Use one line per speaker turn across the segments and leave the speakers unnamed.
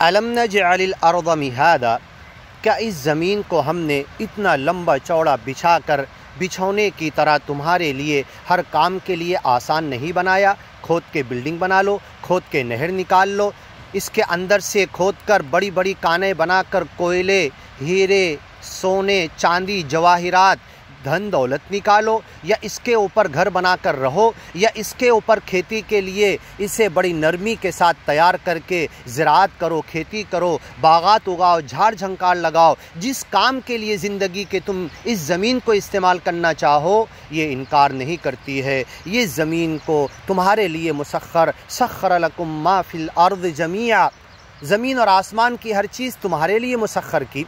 अलम नजअलिल अर्ज़ मिहादा, क्या इस ज़मीन को हमने इतना लंबा चौड़ा बिछाकर बिछौने की तरह तुम्हारे लिए हर काम के लिए आसान नहीं बनाया। खोद के बिल्डिंग बना लो, खोद के नहर निकाल लो, इसके अंदर से खोद कर बड़ी बड़ी कानें बनाकर कोयले, हीरे, सोने, चांदी, जवाहिरात, धन दौलत निकालो, या इसके ऊपर घर बनाकर रहो, या इसके ऊपर खेती के लिए इसे बड़ी नरमी के साथ तैयार करके ज़राअत करो, खेती करो, बागात उगाओ, झाड़ झंकार लगाओ। जिस काम के लिए ज़िंदगी के तुम इस ज़मीन को इस्तेमाल करना चाहो, ये इनकार नहीं करती है। ये ज़मीन को तुम्हारे लिए मुसख्खर, सख्खर लकुम मा फिल अर्ज़ जमीआ, ज़मीन और आसमान की हर चीज़ तुम्हारे लिए मुसख्खर की,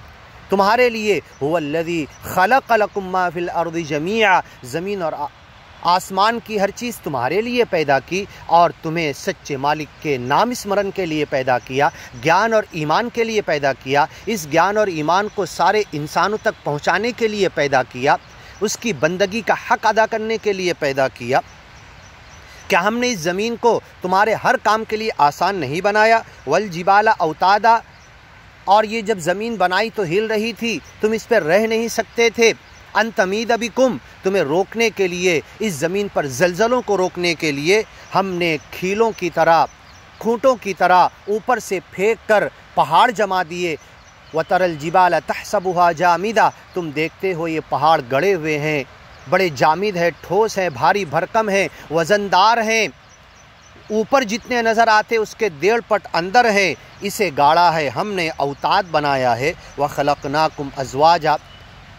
तुम्हारे लिए। हुवल्लज़ी खलक़ लकुम मा फिल अर्ज़ि जमीआ, ज़मीन और आसमान की हर चीज़ तुम्हारे लिए पैदा की और तुम्हें सच्चे मालिक के नाम स्मरण के लिए पैदा किया, ज्ञान और ईमान के लिए पैदा किया, इस ज्ञान और ईमान को सारे इंसानों तक पहुँचाने के लिए पैदा किया, उसकी बंदगी का हक़ अदा करने के लिए पैदा किया। क्या हमने इस ज़मीन को तुम्हारे हर काम के लिए आसान नहीं बनाया? वल जिबाला औतादा, और ये जब ज़मीन बनाई तो हिल रही थी, तुम इस पर रह नहीं सकते थे। अन तमीद बिकुम, तुम्हें रोकने के लिए, इस ज़मीन पर ज़लज़लों को रोकने के लिए हमने खीलों की तरह, खूंटों की तरह ऊपर से फेंक कर पहाड़ जमा दिए। वतरल जिबाल तहसबुहा जामिदा, तुम देखते हो ये पहाड़ गड़े हुए हैं, बड़े जामिद है, ठोस है, भारी भरकम है, वज़नदार हैं, ऊपर जितने नज़र आते उसके 1.5 पट अंदर है। इसे गाड़ा है हमने, औताद बनाया है। व खलक़नाकुम अज़वाजा,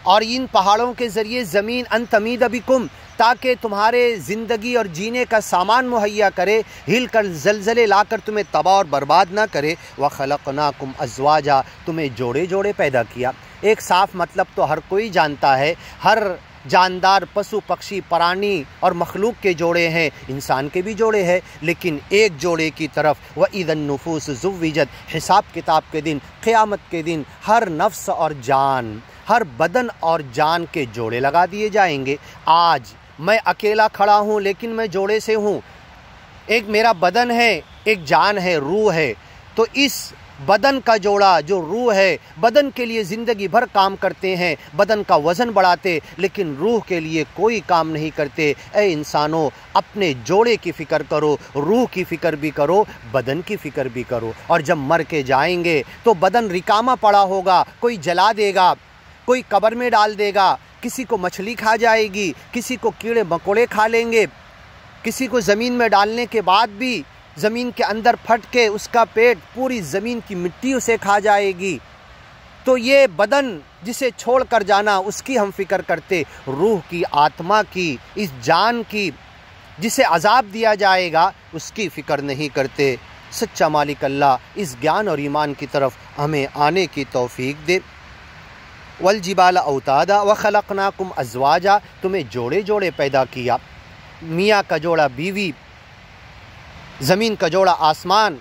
और इन पहाड़ों के ज़रिए ज़मीन अन तमीद बिकुम, ताकि तुम्हारे ज़िंदगी और जीने का सामान मुहैया करे, हिल कर ज़लज़ले लाकर तुम्हें तबाह और बर्बाद ना करे। व खलक़नाकुम अज़वाजा, तुम्हें जोड़े जोड़े पैदा किया। एक साफ़ मतलब तो हर कोई जानता है, हर जानदार पशु पक्षी प्राणी और मखलूक के जोड़े हैं, इंसान के भी जोड़े हैं, लेकिन एक जोड़े की तरफ व इदन नुफूस ज़ुव्विजत, हिसाब किताब के दिन, क़यामत के दिन हर नफ्स और जान, हर बदन और जान के जोड़े लगा दिए जाएंगे। आज मैं अकेला खड़ा हूँ लेकिन मैं जोड़े से हूँ, एक मेरा बदन है, एक जान है, रूह है, तो इस बदन का जोड़ा जो रूह है, बदन के लिए ज़िंदगी भर काम करते हैं, बदन का वज़न बढ़ाते, लेकिन रूह के लिए कोई काम नहीं करते। ऐ इंसानों, अपने जोड़े की फ़िक्र करो, रूह की फ़िक्र भी करो, बदन की फ़िक्र भी करो। और जब मर के जाएंगे तो बदन रिकामा पड़ा होगा, कोई जला देगा, कोई कब्र में डाल देगा, किसी को मछली खा जाएगी, किसी को कीड़े मकोड़े खा लेंगे, किसी को ज़मीन में डालने के बाद भी ज़मीन के अंदर फट के उसका पेट पूरी ज़मीन की मिट्टी उसे खा जाएगी। तो ये बदन जिसे छोड़ कर जाना, उसकी हम फ़िक्र करते, रूह की, आत्मा की, इस जान की जिसे अज़ाब दिया जाएगा, उसकी फ़िक्र नहीं करते। सच्चा मालिक अल्लाह इस ज्ञान और ईमान की तरफ हमें आने की तौफ़ीक दे। वल जिबाल औतादा व खलक़नाकुम अज़वाजा, तुम्हें जोड़े जोड़े पैदा किया, मियाँ का जोड़ा बीवी, ज़मीन का जोड़ा आसमान,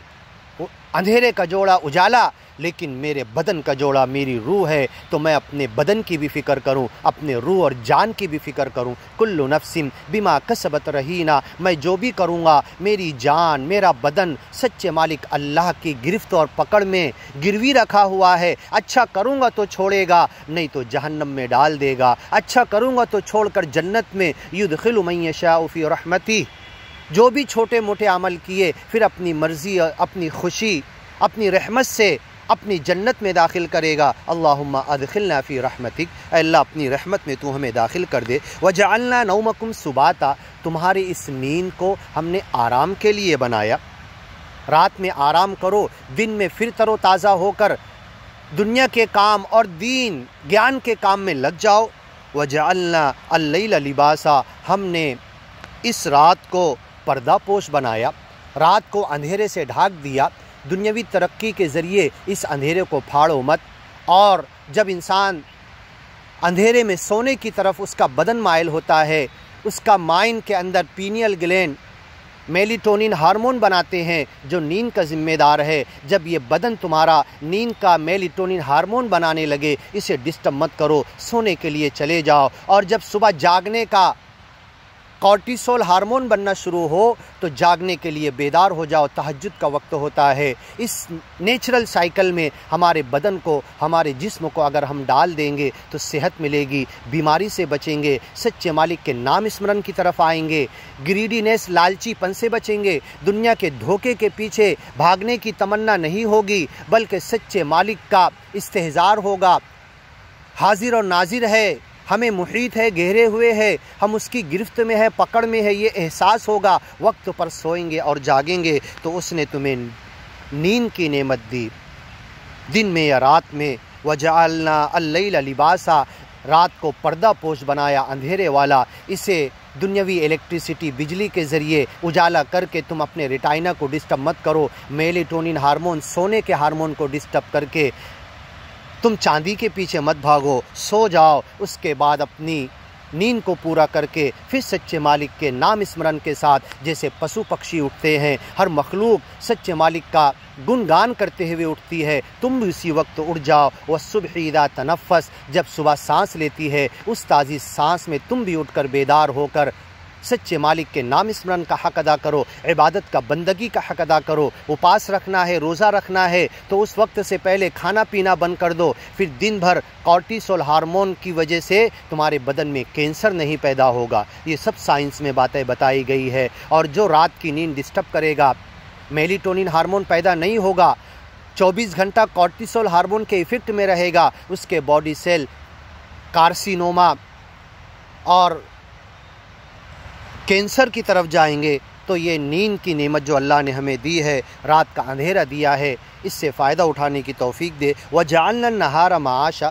अंधेरे का जोड़ा उजाला, लेकिन मेरे बदन का जोड़ा मेरी रूह है, तो मैं अपने बदन की भी फ़िक्र करूं, अपने रूह और जान की भी फ़िक्र करूं। कुल्लु नफ्सिन बिमा कसबत रहीना, मैं जो भी करूंगा, मेरी जान, मेरा बदन सच्चे मालिक अल्लाह की गिरफ्त और पकड़ में गिरवी रखा हुआ है। अच्छा करूंगा तो छोड़ेगा, नहीं तो जहन्नम में डाल देगा। अच्छा करूंगा तो छोड़कर जन्नत में, युदखिलु मन यशाउ फी रहमती, जो भी छोटे मोटे अमल किए फिर अपनी मर्ज़ी, अपनी खुशी, अपनी रहमत से अपनी जन्नत में दाखिल करेगा। अल्लाहुम्मा अदखिलना फ़ी रहमतिक, अल्लाह अपनी रहमत में तू हमें दाखिल कर दे। वजअलना नौमकुम सुबाता, तुम्हारी इस नींद को हमने आराम के लिए बनाया। रात में आराम करो, दिन में फिर तरोताज़ा होकर दुनिया के काम और दीन ज्ञान के काम में लग जाओ। वजअलना अल-लैला लिबासा, हमने इस रात को पर्दापोश बनाया, रात को अंधेरे से ढाक दिया। दुनियावी तरक्की के ज़रिए इस अंधेरे को फाड़ो मत। और जब इंसान अंधेरे में सोने की तरफ उसका बदन माइल होता है, उसका माइंड के अंदर पीनियल ग्लैंड मेलाटोनिन हार्मोन बनाते हैं जो नींद का ज़िम्मेदार है। जब ये बदन तुम्हारा नींद का मेलाटोनिन हार्मोन बनाने लगे, इसे डिस्टर्ब मत करो, सोने के लिए चले जाओ। और जब सुबह जागने का कॉर्टिसोल हार्मोन बनना शुरू हो तो जागने के लिए बेदार हो जाओ, तहज्जुद का वक्त होता है। इस नेचुरल साइकिल में हमारे बदन को, हमारे जिस्म को अगर हम डाल देंगे तो सेहत मिलेगी, बीमारी से बचेंगे, सच्चे मालिक के नाम स्मरण की तरफ आएंगे, ग्रीडीनेस लालचीपन से बचेंगे, दुनिया के धोखे के पीछे भागने की तमन्ना नहीं होगी, बल्कि सच्चे मालिक का इस्तेहज़ार होगा। हाजिर और नाजिर है, हमें मुहीत है, घेरे हुए है, हम उसकी गिरफ्त में है, पकड़ में है, ये एहसास होगा। वक्त पर सोएंगे और जागेंगे तो उसने तुम्हें नींद की नेमत दी, दिन में या रात में। वजअलना अल-लैल लिबासा, रात को पर्दा पोश बनाया, अंधेरे वाला। इसे दुनियावी इलेक्ट्रिसिटी, बिजली के ज़रिए उजाला करके तुम अपने रेटाइना को डिस्टर्ब मत करो। मेलेटोनिन हार्मोन, सोने के हार्मोन को डिस्टर्ब करके तुम चांदी के पीछे मत भागो, सो जाओ। उसके बाद अपनी नींद को पूरा करके फिर सच्चे मालिक के नाम स्मरण के साथ, जैसे पशु पक्षी उठते हैं, हर मखलूक सच्चे मालिक का गुणगान करते हुए उठती है, तुम भी उसी वक्त उठ जाओ। वह सुबह इदा तनफ़स, जब सुबह सांस लेती है उस ताज़ी सांस में तुम भी उठकर बेदार होकर सच्चे मालिक के नाम स्मरण का हक़ अदा करो, इबादत का, बंदगी का हक़ अदा करो। उपास रखना है, रोज़ा रखना है तो उस वक्त से पहले खाना पीना बंद कर दो। फिर दिन भर कॉर्टिसोल हार्मोन की वजह से तुम्हारे बदन में कैंसर नहीं पैदा होगा। ये सब साइंस में बातें बताई गई है। और जो रात की नींद डिस्टर्ब करेगा, मेलेटोनिन हार्मोन पैदा नहीं होगा, 24 घंटा कॉर्टिसोल हार्मोन के इफ़ेक्ट में रहेगा, उसके बॉडी सेल कार्सिनोमा और कैंसर की तरफ जाएंगे। तो ये नींद की नेमत जो अल्लाह ने हमें दी है, रात का अंधेरा दिया है, इससे फ़ायदा उठाने की तौफीक दे। वजअलना नहारा माशा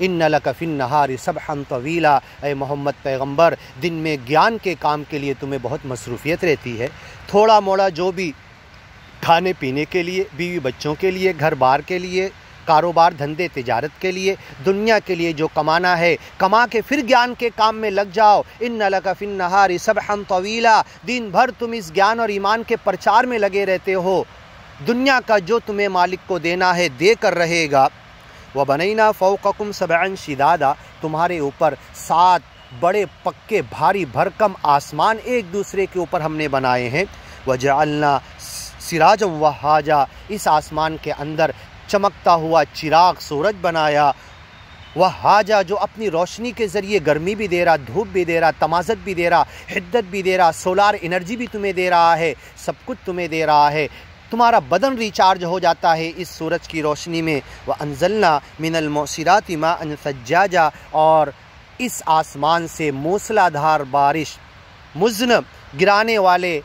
इन्न लक फिन नहारी सबहन तवीला। ए मोहम्मद पैगम्बर, दिन में ज्ञान के काम के लिए तुम्हें बहुत मसरूफ़ियत रहती है। थोड़ा मोड़ा जो भी खाने पीने के लिए, बीवी बच्चों के लिए, घर बार के लिए, कारोबार धंधे तिजारत के लिए, दुनिया के लिए जो कमाना है, कमा के फिर ज्ञान के काम में लग जाओ। इन्न लका फिन नहारी सबहन तवीला, दिन भर तुम इस ज्ञान और ईमान के प्रचार में लगे रहते हो। दुनिया का जो तुम्हें मालिक को देना है दे कर रहेगा। व बनैना फ़ौक़कुम सबअन शिदादा, तुम्हारे ऊपर 7 बड़े पक्के भारी भरकम आसमान एक दूसरे के ऊपर हमने बनाए हैं। वजअलना सिराजम वहाजा, इस आसमान के अंदर चमकता हुआ चिराग सूरज बनाया। वह हाजा, जो अपनी रोशनी के ज़रिए गर्मी भी दे रहा, धूप भी दे रहा, तमाज़त भी दे रहा, हिद्दत भी दे रहा, सोलार एनर्जी भी तुम्हें दे रहा है, सब कुछ तुम्हें दे रहा है। तुम्हारा बदन रिचार्ज हो जाता है इस सूरज की रोशनी में। व अंज़लना मिनल मुसिराति माअन सज्जाजा, और इस आसमान से मूसलाधार बारिश, मुज़्न गिराने वाले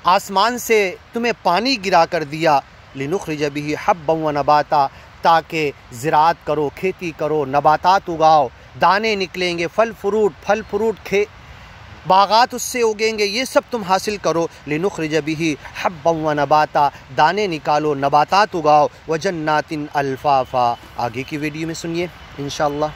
आसमान से तुम्हें पानी गिरा कर दिया। लिनुख़रिज बिही हब्बन व नबाता, ताकि ज़राअत करो, खेती करो, नबातात उगाओ, दाने निकलेंगे, फल फ्रूट बागात उससे उगेंगे, ये सब तुम हासिल करो। लिनुख़रिज बिही हब्बन व नबाता, दाने निकालो, नबातात उगाओ। व जन्नातिन अल्फ़ाफ़ा, आगे की वीडियो में सुनिए इंशाअल्लाह।